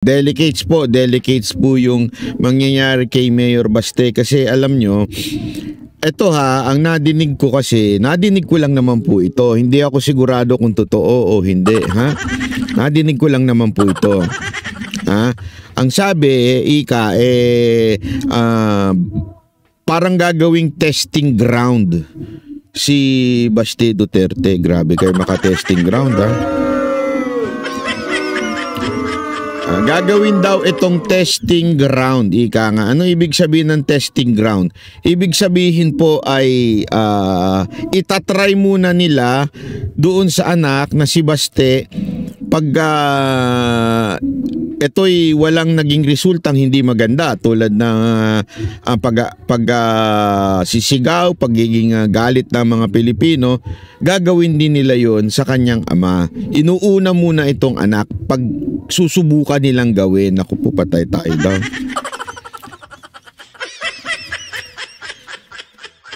Delicates po yung mangyayari kay Mayor Baste kasi alam nyo, eto ang nadinig ko lang naman po ito. Hindi ako sigurado kung totoo o hindi, ha? Nadinig ko lang naman po ito. Ha? Ang sabi, parang gagawing testing ground si Baste Duterte. Grabe kayo maka-testing ground, ha? Gagawin daw itong testing ground, nga. Ano ibig sabihin ng testing ground? Ibig sabihin po ay itatry muna nila doon sa anak na si Baste pag ito'y walang naging resultang hindi maganda tulad ng sisigaw, pagiging galit ng mga Pilipino, gagawin din nila yon sa kanyang ama. Inuuna muna itong anak pag susubukan nilang gawin. Naku po, patay tayo daw.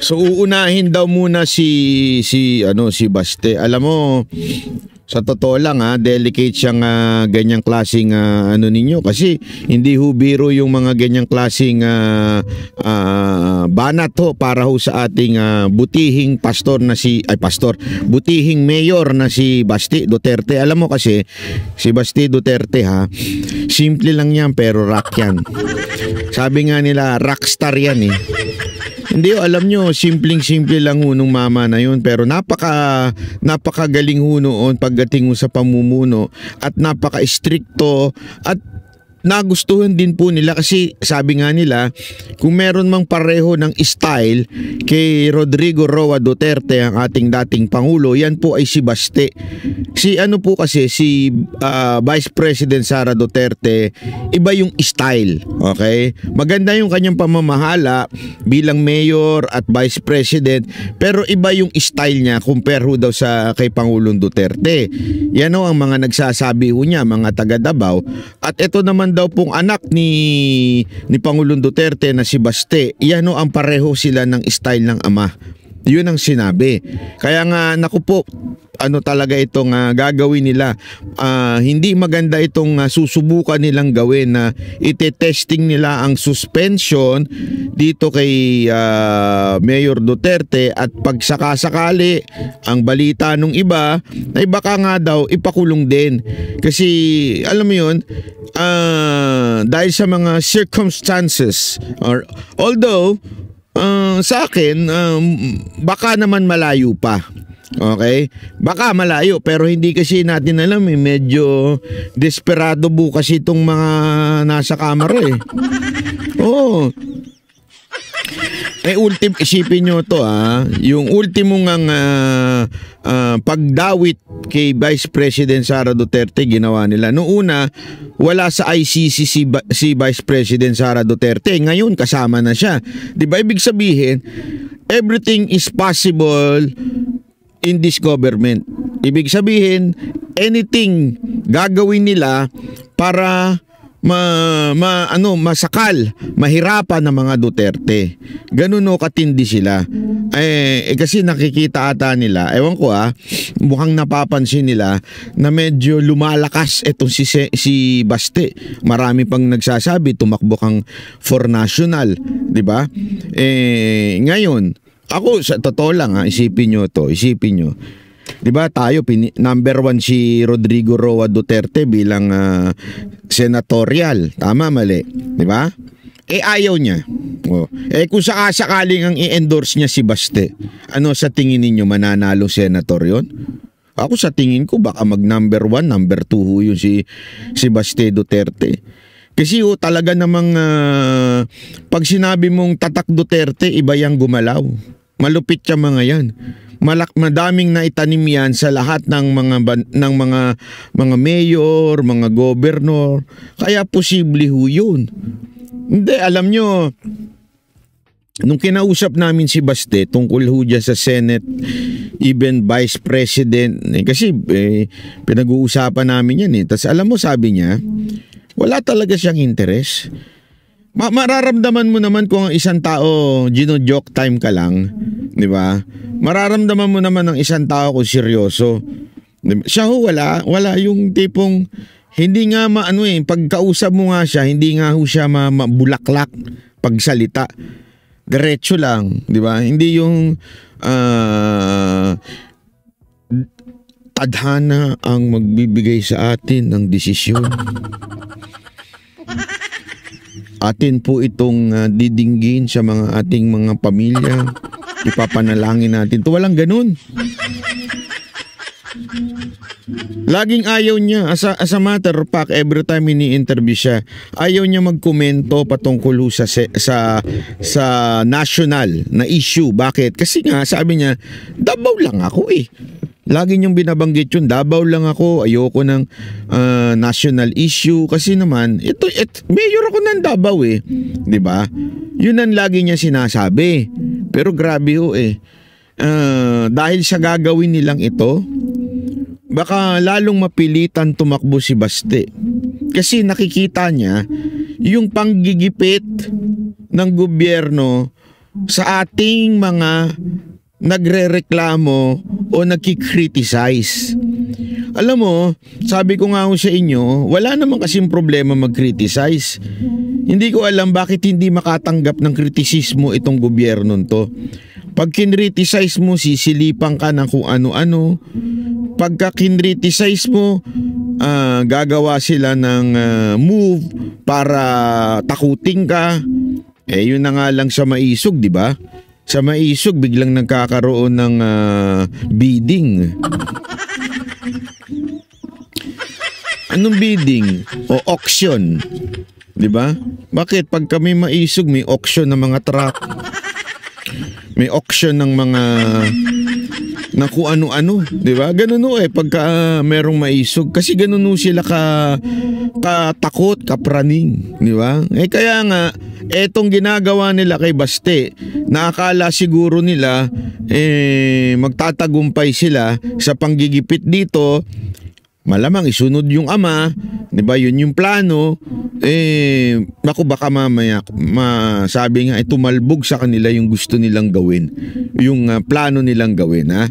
So uunahin daw muna si Baste. Alam mo, sa totoo lang delicate siyang ganyang klaseng ninyo kasi hindi ho biro yung mga ganyang klaseng banat ho para ho sa ating butihing butihing mayor na si Baste Duterte. Alam mo kasi si Baste Duterte simple lang yan pero rock yan. Sabi nga nila rockstar yan eh. Hindi, alam nyo, simpleng-simple lang nung mama na yun, pero napakagaling noon pagdating sa pamumuno at napaka-stricto at nagustuhan din po nila kasi sabi nga nila kung meron mang pareho ng style kay Rodrigo Roa Duterte, ang ating dating Pangulo, yan po ay si Baste. Si Vice President Sara Duterte, iba yung style, okay? Maganda yung kanyang pamamahala bilang mayor at Vice President, pero iba yung style niya compare daw sa kay Pangulong Duterte. Yan ang mga nagsasabi niya, mga taga Davao. At ito naman daw pong anak ni Pangulong Duterte na si Baste, yan ang pareho sila ng style ng ama. Yun ang sinabi. Kaya nga, naku po, talaga itong gagawin nila. Hindi maganda itong susubukan nilang gawin na ite-testing nila ang suspension dito kay Mayor Duterte at pag sakasakali ang balita nung iba ay baka nga daw ipakulong din. Kasi alam mo yun, dahil sa mga circumstances although sa akin baka naman malayo pa. Okay? Baka malayo pero hindi kasi natin alam medyo desperado bukas itong mga nasa kamera eh. Oo. Isipin nyo to yung ultimong pagdawit kay Vice President Sara Duterte ginawa nila. Noong una, wala sa ICC si Vice President Sara Duterte. Ngayon, kasama na siya. Diba? Ibig sabihin, everything is possible in this government. Ibig sabihin, anything gagawin nila para masakal, mahirapan ng mga Duterte. Ganun katindi sila. Kasi nakikita ata nila, ewan ko mukhang napapansin nila na medyo lumalakas itong si Baste. Marami pang nagsasabi tumakbo kang for national, 'di ba? Ngayon, ako sa totoo lang isipin nyo. 'Di ba tayo number 1 si Rodrigo Roa Duterte bilang senatorial, tama mali, 'di ba? Ayaw niya. Kung sakaling ang i-endorse niya si Baste, ano sa tingin ninyo, mananalo senator 'yon? Ako sa tingin ko baka mag number 1, number 2 yun si Baste Duterte. Kasi talaga namang pag sinabi mong tatak Duterte, iba yang gumalaw. Malupit yung mga yan. Madaming naitanim yan sa lahat ng mga mayor, mga gobernor. Kaya posible ho yun. Hindi, alam nyo, nung kinausap namin si Baste tungkol ho dyan sa Senate, even Vice President, kasi pinag-uusapan namin yan Tapos alam mo, sabi niya, wala talaga siyang interes. Mararamdaman mo naman kung ang isang tao gino-joke time ka lang, 'di ba? Mararamdaman mo naman ng isang tao kung seryoso. Siya wala yung tipong Hindi nga maano pagkausap mo nga siya, hindi nga ho siya mabulaklak pagsalita. Diretso lang, di ba? Hindi yung tadhana ang magbibigay sa atin ng desisyon. Atin po itong didinggin sa mga ating mga pamilya. Ipapanalangin natin. Walang ganun. Laging ayaw niya, as a matter of fact, every time ini-interview siya, ayaw niya magkomento patungkol sa national na issue. Bakit? Kasi nga, sabi niya, Davao lang ako eh. Lagi niyong binabanggit yun, Davao lang ako, ayoko ng national issue. Kasi naman, mayor ako ng Davao eh. Diba? Yun ang lagi niya sinasabi. Pero grabe ho eh. Dahil sa gagawin nilang ito, baka lalong mapilitan tumakbo si Baste. Kasi nakikita niya yung panggigipit ng gobyerno sa ating mga nagrereklamo o nagkikriticize. Alam mo, sabi ko nga sa inyo, wala naman kasing problema mag-criticize. Hindi ko alam bakit hindi makatanggap ng kritisismo itong gobyerno to. Pag kinriticize mo, sisilipan ka ng kung ano-ano. Pagka kinriticize mo, gagawa sila ng move para takutin ka. Yun na nga lang sa Maisog, di ba? Sa Maisog, biglang nagkakaroon ng bidding. Anong bidding? O auction. Di ba? Bakit? Pag kami Maisog, may auction ng mga truck. May auction ng mga na kung ano-ano, 'di ba? Ganun pagka merong Maisog kasi ganun sila katakot, kapraning, 'di ba? Kaya nga etong ginagawa nila kay Baste, naakala siguro nila magtatagumpay sila sa panggigipit dito. Malamang isunod yung ama, 'di ba? Yun yung plano. Naku, baka mamaya sabi nga tumalbog sa kanila yung gusto nilang gawin, yung plano nilang gawin, ha?